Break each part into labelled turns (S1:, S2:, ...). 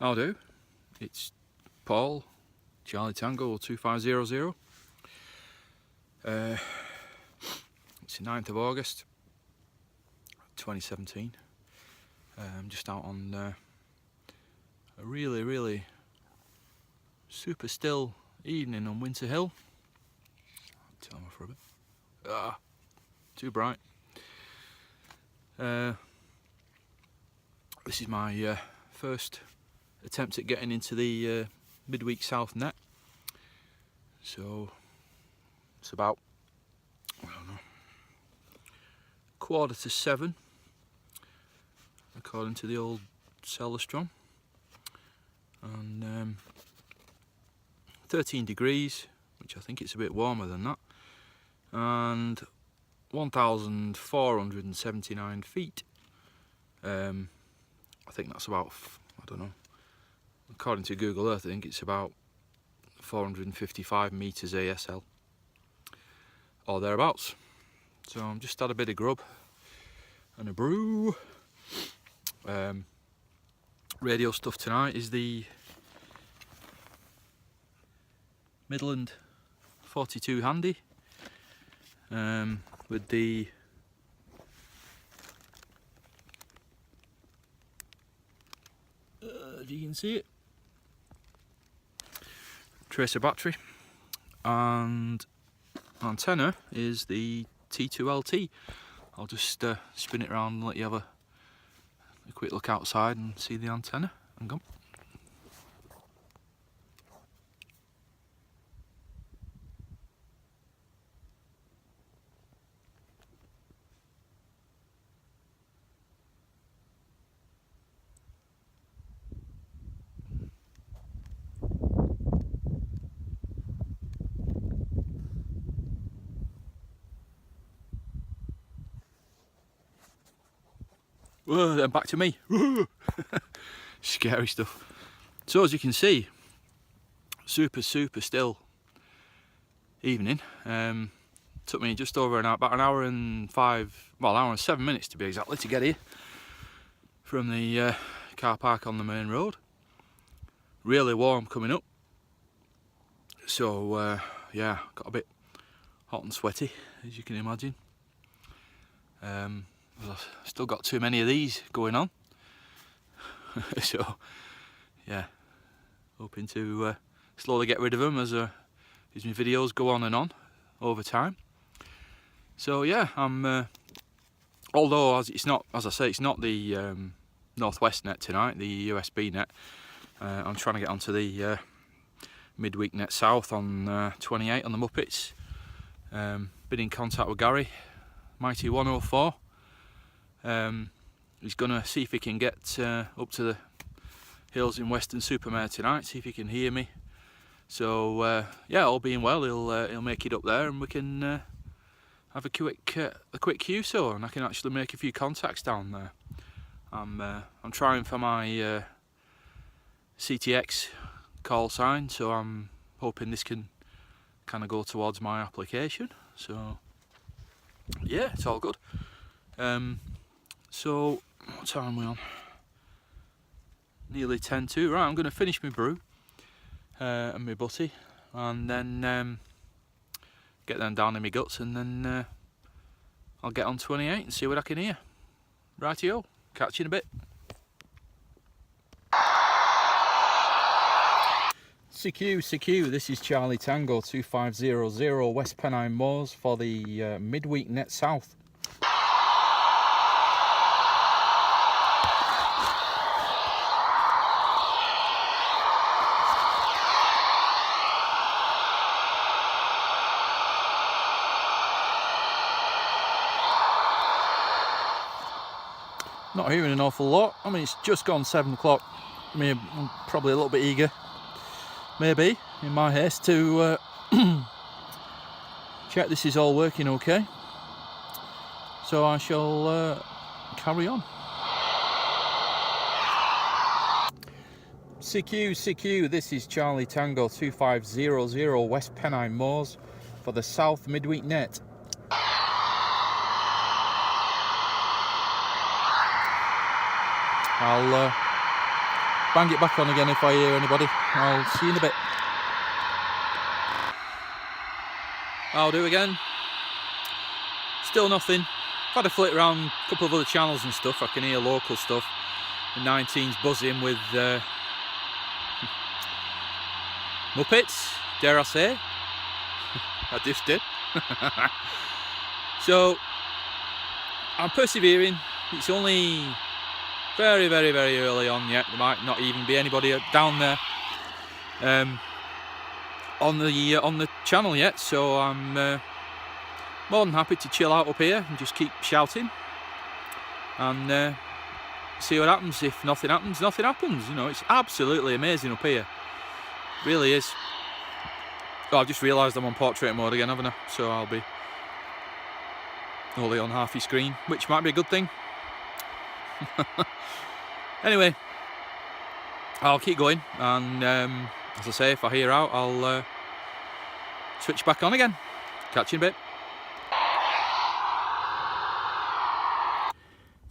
S1: I'll do. It's Paul, Charlie Tango 2500. It's the 9th of August 2017. I'm just out on a really super still evening on Winter Hill. I'll turn off for a bit. Too bright. This is my first attempt at getting into the midweek south net. So it's about, I don't know, 6:45 according to the old Celestron, and 13 degrees, which I think it's a bit warmer than that, and 1,479 feet. I think that's about, I don't know, according to Google Earth, I think it's about 455 meters ASL or thereabouts. So I'm just had a bit of grub and a brew. Radio stuff tonight is the Midland 42 handy, with the if you can see it, tracer battery, and antenna is the T2LT. I'll just spin it around and let you have a quick look outside and see the antenna. Hang on. Whoa, then back to me. Scary stuff. So as you can see, super still evening. Took me just over about an hour and 7 minutes to be exactly to get here from the car park on the main road. Really warm coming up. So yeah, got a bit hot and sweaty, as you can imagine. I've still got too many of these going on. So yeah, hoping to slowly get rid of them as my videos go on and on over time. So yeah, I'm although it's not, as I say, it's not the northwest net tonight, the USB net. I'm trying to get onto the midweek net south on 28 on the Muppets. Been in contact with Gary, Mighty 104. He's gonna see if he can get up to the hills in Western Supermare tonight, see if he can hear me. So yeah, all being well, he'll make it up there, and we can have a quick QSO, and I can actually make a few contacts down there. I'm trying for my CTX call sign, so I'm hoping this can kind of go towards my application. So yeah, it's all good. So what time are we on? Nearly 10 to. Right, I'm going to finish my brew and my butty, and then get them down in my guts, and then I'll get on 28 and see what I can hear. Rightio, catch you in a bit. CQ, this is Charlie Tango 2500 West Pennine Moors for the midweek net south. Not hearing an awful lot. I mean, it's just gone 7 o'clock. I mean, I'm probably a little bit eager, maybe, in my haste to check this is all working okay. So I shall carry on. CQ, this is Charlie Tango 2500 West Pennine Moors for the South Midweek Net. I'll bang it back on again if I hear anybody. I'll see you in a bit. I'll do again. Still nothing. I've had a flick around a couple of other channels and stuff. I can hear local stuff. The 19's buzzing with Muppets, dare I say. I just did. So I'm persevering. It's only very, very, very early on yet. There might not even be anybody down there on the channel yet. So I'm more than happy to chill out up here and just keep shouting and see what happens. If nothing happens, nothing happens. You know, it's absolutely amazing up here. It really is. Oh, I've just realised I'm on portrait mode again, haven't I? So I'll be only on half screen, which might be a good thing. Anyway, I'll keep going, and as I say, if I hear out, I'll switch back on again. Catch you in a bit.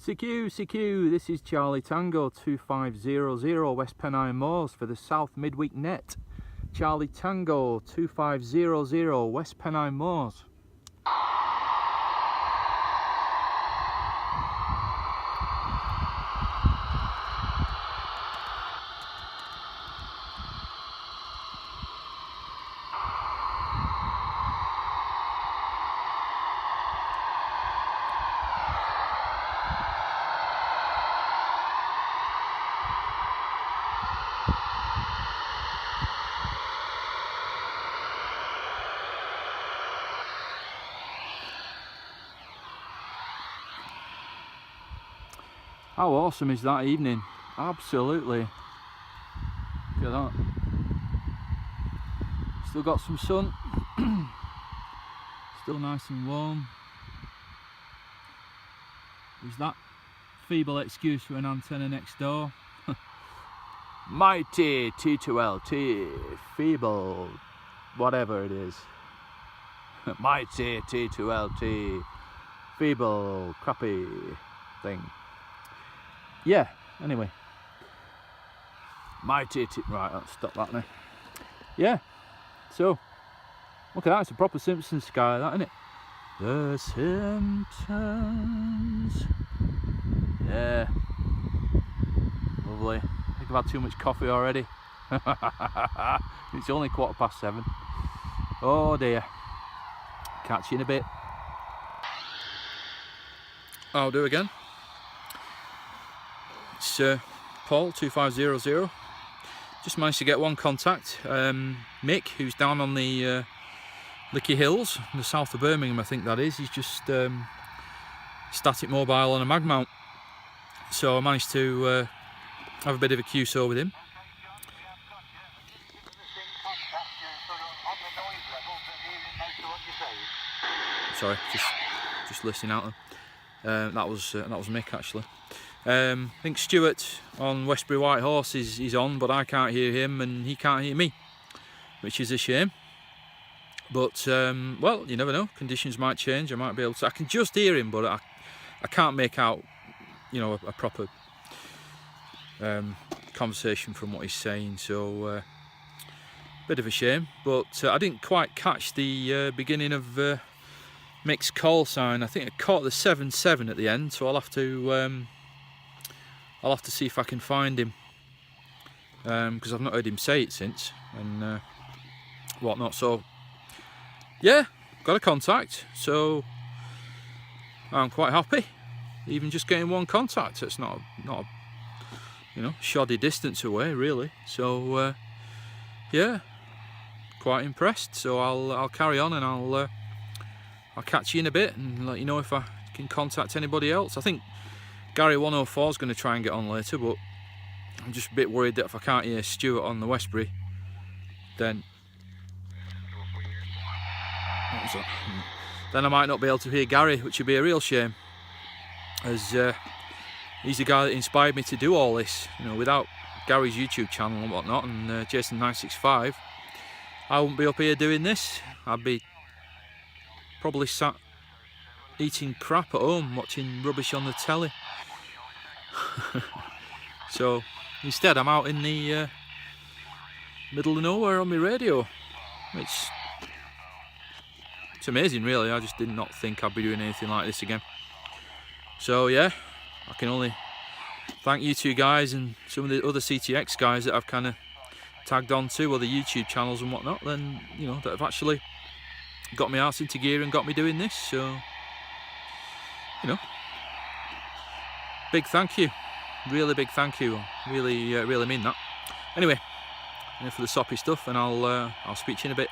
S1: CQ, this is Charlie Tango 2500 West Pennine Moors for the South Midweek Net. Charlie Tango 2500 West Pennine Moors. How awesome is that evening? Absolutely. Look at that. Still got some sun. Still nice and warm. There's that feeble excuse for an antenna next door. Mighty T2LT, feeble, whatever it is. Mighty T2LT, feeble, crappy thing. Yeah, anyway. Mighty T... Right, let's stop that now. Yeah, so, look at that, it's a proper Simpsons sky, that, isn't it? The Simpsons. Yeah. Lovely. I think I've had too much coffee already. It's only 7:15. Oh dear. Catch you in a bit. I'll do again. It's Paul 2500. Just managed to get one contact. Mick, who's down on the Licky Hills, in the south of Birmingham, I think that is. He's just static mobile on a mag mount. So I managed to have a bit of a QSO with him. Sorry, just listening out there. That was Mick actually. I think Stuart on Westbury White Horse is on, but I can't hear him and he can't hear me, which is a shame. But well, you never know. Conditions might change. I might be able to. I can just hear him, but I can't make out, you know, a proper conversation from what he's saying. So bit of a shame. But I didn't quite catch the beginning of Mick's call sign. I think I caught the 7-7 at the end. So I'll have to see if I can find him, because I've not heard him say it since and whatnot. So yeah, got a contact, so I'm quite happy. Even just getting one contact, it's not a, you know, shoddy distance away really. So yeah, quite impressed. So I'll carry on and I'll catch you in a bit and let you know if I can contact anybody else. I think Gary 104 is going to try and get on later, but I'm just a bit worried that if I can't hear Stuart on the Westbury, then I might not be able to hear Gary, which would be a real shame, as he's the guy that inspired me to do all this. You know, without Gary's YouTube channel and whatnot, and Jason965, I wouldn't be up here doing this. I'd be probably sat eating crap at home, watching rubbish on the telly. So Instead, I'm out in the middle of nowhere on my radio. It's amazing, really. I just did not think I'd be doing anything like this again. So yeah, I can only thank you two guys and some of the other CTX guys that I've kind of tagged on to other YouTube channels and whatnot, then, you know, that have actually got me arse into gear and got me doing this. So, you know, big thank you, really big thank you. Really, really mean that. Anyway, enough for the soppy stuff, and I'll speak to you in a bit.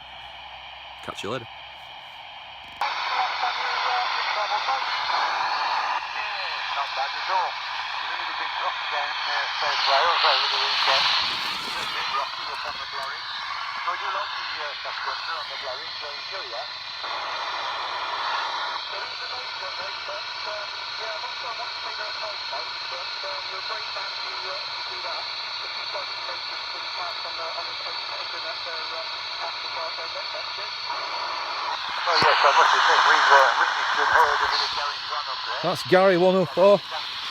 S1: Catch you later. That's Gary 104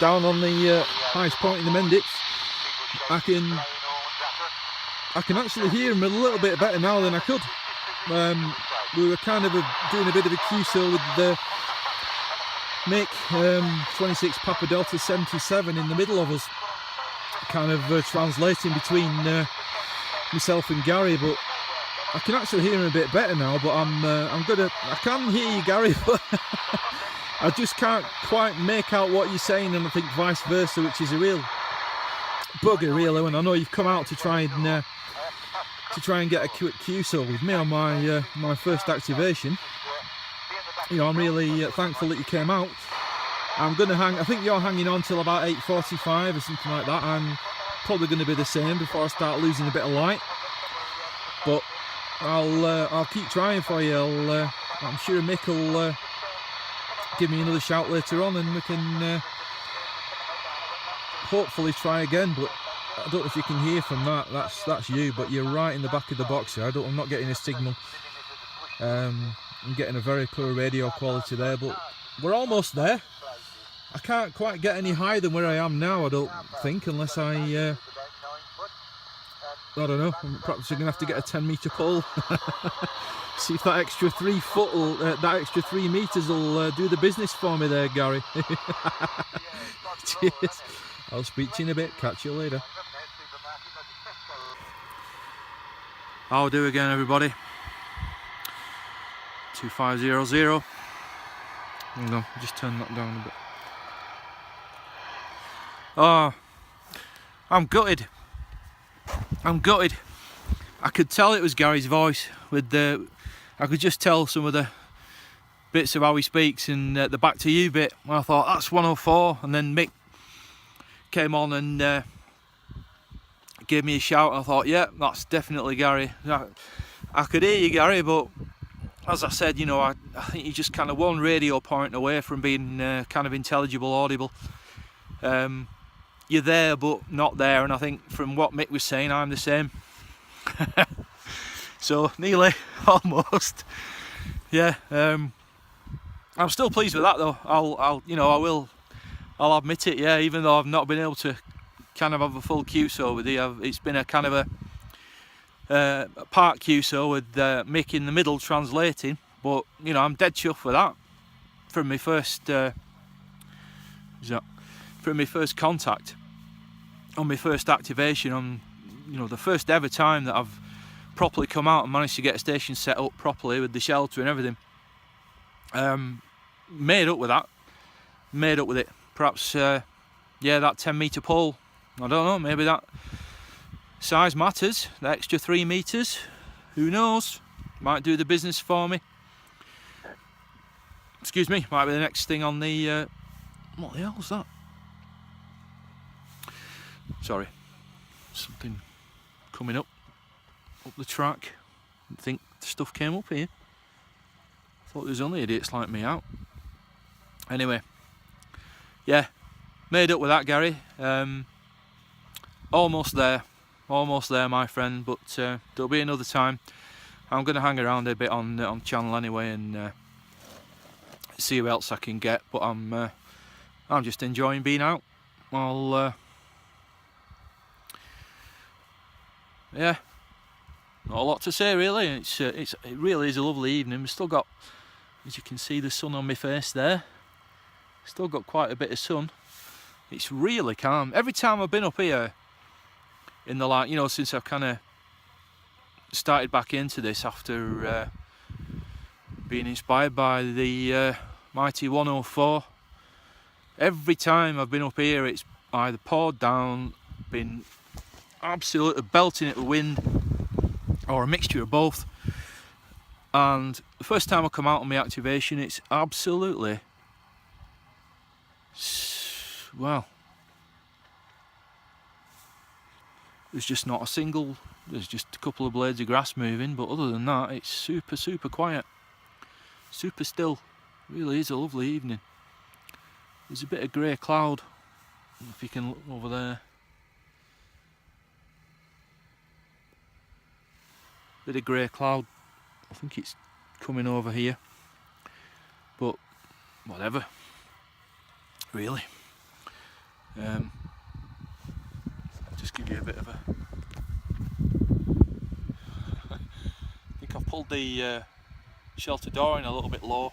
S1: down on the highest point in the Mendix. I can actually hear him a little bit better now than I could. We were kind of doing a bit of a QSO with the Mick 26 Papa Delta 77 in the middle of us, kind of translating between myself and Gary, but I can actually hear him a bit better now. But I can hear you, Gary, but I just can't quite make out what you're saying, and I think vice versa, which is a real bugger, really. When I know you've come out to try and get a quick QSO with me on my first activation. You know, I'm really thankful that you came out. I'm gonna hang. I think you're hanging on till about 8:45 or something like that. I'm probably going to be the same before I start losing a bit of light. But I'll keep trying for you. I'm sure Mick will give me another shout later on, and we can hopefully try again. But I don't know if you can hear from that. That's you, but you're right in the back of the box here. I'm not getting a signal. I'm getting a very poor radio quality there, but we're almost there. I can't quite get any higher than where I am now, I don't think, unless I don't know, perhaps I'm going to have to get a 10-metre pole. See if that extra 3 foot, that extra 3 metres will do the business for me there, Gary. Cheers. I'll speak to you in a bit. Catch you later. I'll do again, everybody. 2500. Hang on, just turn that down a bit. Oh, I'm gutted. I'm gutted. I could tell it was Gary's voice. I could just tell some of the bits of how he speaks, and the back to you bit. I thought that's 104, and then Mick came on and gave me a shout. I thought, yeah, that's definitely Gary. I could hear you, Gary, but as I said, you know, I think you're just kind of one radio point away from being kind of intelligible, audible. You're there but not there, and I think from what Mick was saying, I'm the same. So nearly, almost. Yeah, I'm still pleased with that though. I'll admit it. Yeah, even though I've not been able to kind of have a full QSO with you, it's been a kind of a part QSO with Mick in the middle translating. But you know, I'm dead chuffed with that. From my first contact, on my first activation, on the first ever time that I've properly come out and managed to get a station set up properly with the shelter and everything. Made up with it. Perhaps that 10-metre pole, I don't know, maybe that size matters, the extra 3 metres, who knows, might do the business for me. Excuse me, might be the next thing on the what the hell's that? Sorry, something coming up the track. I think stuff came up here. I thought there was only idiots like me out. Anyway, yeah, made up with that, Gary. Almost there, my friend. But there'll be another time. I'm going to hang around a bit on channel anyway and see who else I can get. But I'm just enjoying being out. Yeah, not a lot to say really. It really is a lovely evening. We've still got, as you can see, the sun on my face there. Still got quite a bit of sun. It's really calm. Every time I've been up here in the, like, you know, since I've kind of started back into this after being inspired by the mighty 104, every time I've been up here it's either poured down, been absolutely belting at the wind, or a mixture of both. And the first time I come out on my activation, it's absolutely, well, there's just not a single, there's just a couple of blades of grass moving, but other than that it's super quiet, super still. Really is a lovely evening. There's a bit of grey cloud, if you can look over there. Bit of grey cloud, I think it's coming over here, but whatever, really. Just give you a bit of a, I think I've pulled the shelter door in a little bit low.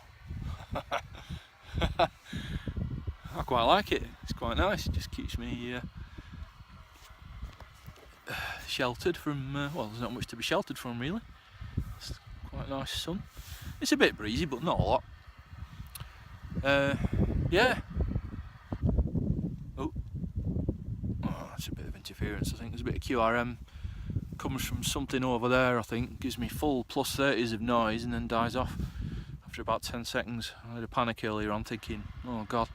S1: I quite like it, it's quite nice, it just keeps me sheltered from, well, there's not much to be sheltered from really. It's quite nice sun. It's a bit breezy but not a lot. Yeah. Oh, that's a bit of interference. I think there's a bit of QRM comes from something over there, I think. Gives me full plus 30s of noise and then dies off after about 10 seconds. I had a panic earlier on thinking, oh god,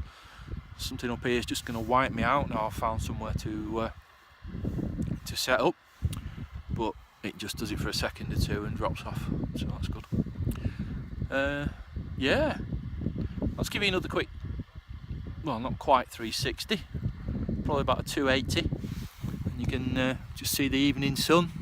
S1: something up here is just going to wipe me out now. I've found somewhere to set up, but it just does it for a second or two and drops off, so that's good. Yeah, let's give you another quick, well, not quite 360, probably about a 280, and you can just see the evening sun.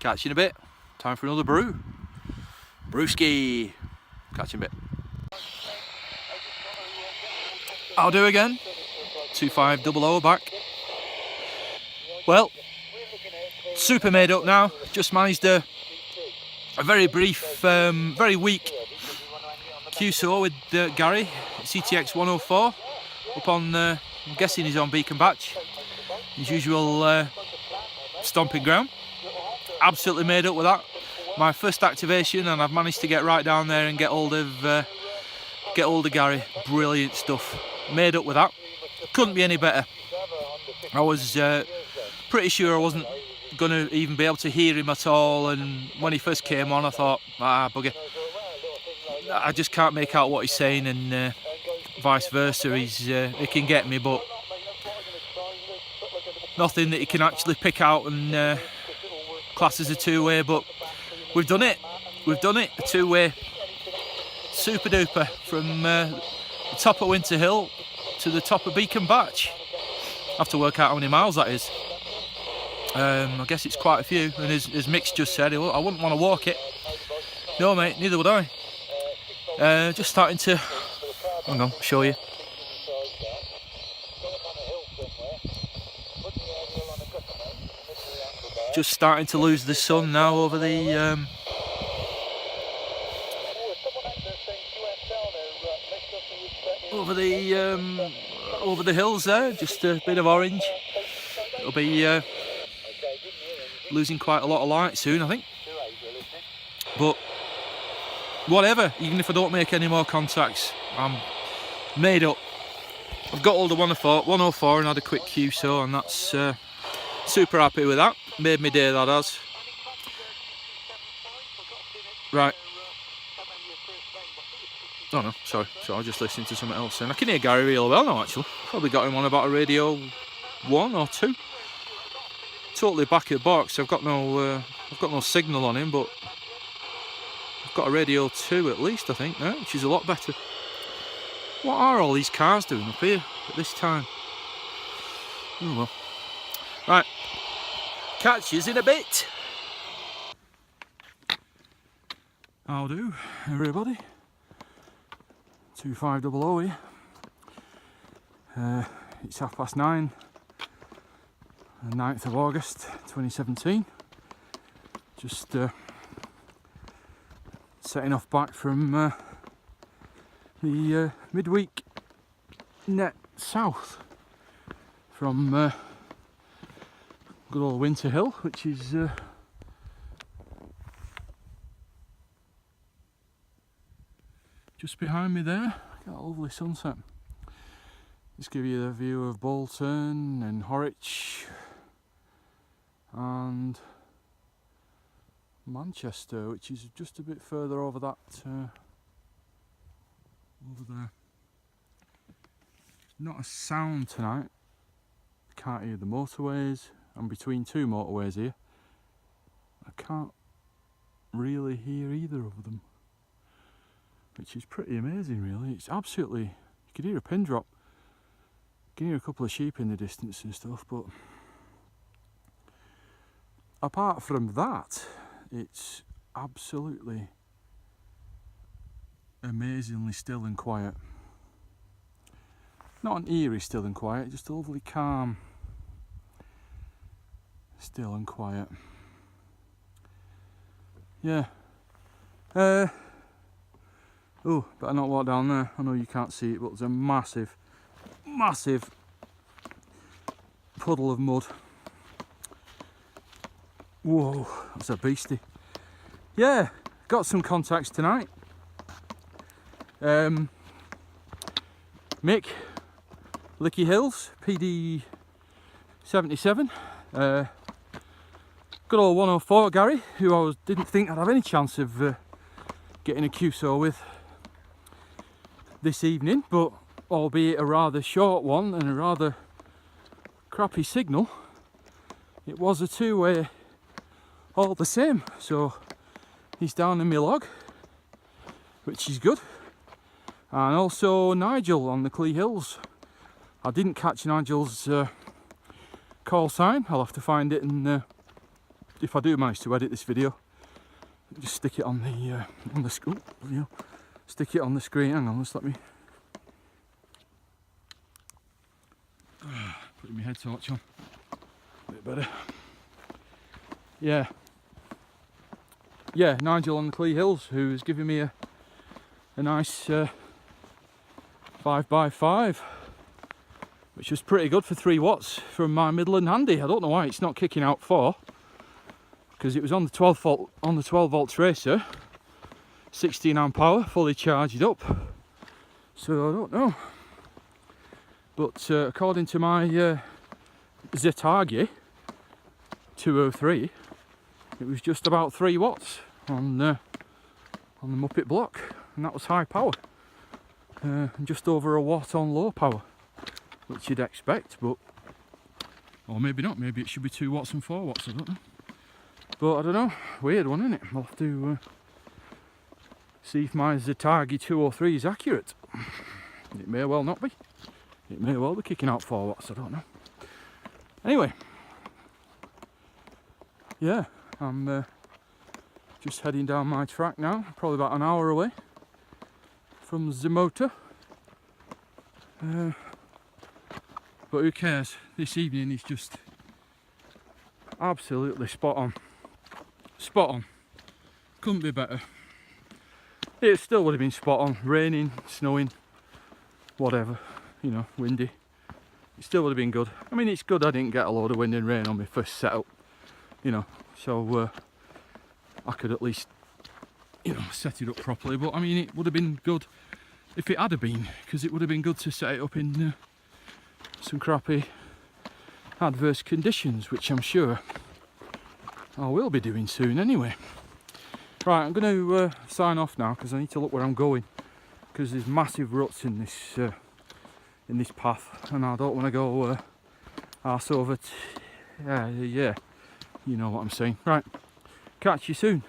S1: Catch you in a bit. Time for another brew. Brewski. Catch you in a bit. I'll do again. 2500 back. Well, super made up now. Just managed a very brief, very weak QSO with Gary, CTX 104, up on, I'm guessing he's on Beacon Batch, his usual stomping ground. Absolutely made up with that. My first activation, and I've managed to get right down there and get hold of Gary. Brilliant stuff. Made up with that. Couldn't be any better. I was pretty sure I wasn't going to even be able to hear him at all, and when he first came on I thought, bugger, I just can't make out what he's saying, and vice versa. He can get me, but nothing that he can actually pick out and class as a two-way. But we've done it, a two-way, super duper, from the top of Winter Hill to the top of Beacon Batch. I have to work out how many miles that is. I guess it's quite a few, and as Mick's just said, I wouldn't want to walk it. No mate, neither would I. Just starting to, hang on, I'll show you. Just starting to lose the sun now over the over the hills there. Just a bit of orange. It'll be losing quite a lot of light soon, I think. But whatever, even if I don't make any more contacts, I'm made up. I've got all the 104 and had a quick QSO, and that's super happy with that. Made me day, that has. Right. Oh no, sorry, I was just listening to something else, and I can hear Gary real well now actually. Probably got him on about a radio 1 or 2. Totally back of the box. I've got no signal on him, but I've got a radio 2 at least, I think now, which is a lot better. What are all these cars doing up here at this time? Oh well. Right, catch yous in a bit. How do, everybody? 2500 here. It's 9:30, the 9th of August 2017. Just setting off back from the midweek net south from good old Winter Hill, which is just behind me there. Got a lovely sunset. Just give you the view of Bolton and Horwich and Manchester, which is just a bit further over that over there. Not a sound tonight. Can't hear the motorways. I'm between 2 motorways here. I can't really hear either of them, which is pretty amazing really. It's absolutely, you could hear a pin drop. You can hear a couple of sheep in the distance and stuff, but apart from that, it's absolutely amazingly still and quiet. Not an eerie still and quiet, just a lovely calm still and quiet. Yeah. Oh, better not walk down there. I know you can't see it, but there's a massive puddle of mud. Whoa, that's a beastie. Yeah, got some contacts tonight. Mick, Licky Hills, PD 77. Good old 104 Gary, who I didn't think I'd have any chance of getting a QSO with this evening, but albeit a rather short one and a rather crappy signal, it was a 2-way all the same. So he's down in my log, which is good. And also Nigel on the Clee Hills. I didn't catch Nigel's call sign. I'll have to find it, and if I do manage to edit this video, just stick it on the screen. Stick it on the screen. Hang on, just let me put my head torch on. A bit better. Yeah, Nigel on the Clee Hills, who is giving me a nice 5x5, which was pretty good for 3 watts from my Midland Handy. I don't know why it's not kicking out 4, because it was on the 12 volt tracer, 16 amp hour, fully charged up. So I don't know, but according to my Zetagi 203, it was just about 3 watts on the Muppet block, and that was high power, and just over a watt on low power, which you'd expect, but or maybe not. Maybe it should be 2 watts and 4 watts. I don't know, but I don't know. Weird one, isn't it? I'll have to see if my Zetagi 203 is accurate. It may well not be. It may well be kicking out 4 watts. I don't know. Anyway, yeah, I'm just heading down my track now, probably about an hour away from the motor. But who cares? This evening is just absolutely spot on. Spot on. Couldn't be better. It still would have been spot on. Raining, snowing, whatever, you know, windy. It still would have been good. I mean, it's good I didn't get a load of wind and rain on my first setup, you know, so I could at least, you know, set it up properly. But I mean, it would have been good if it had been, because it would have been good to set it up in some crappy adverse conditions, which I'm sure I will be doing soon anyway. Right, I'm going to sign off now, because I need to look where I'm going, because there's massive ruts in this path, and I don't want to go arse over. Yeah, you know what I'm saying. Right, catch you soon.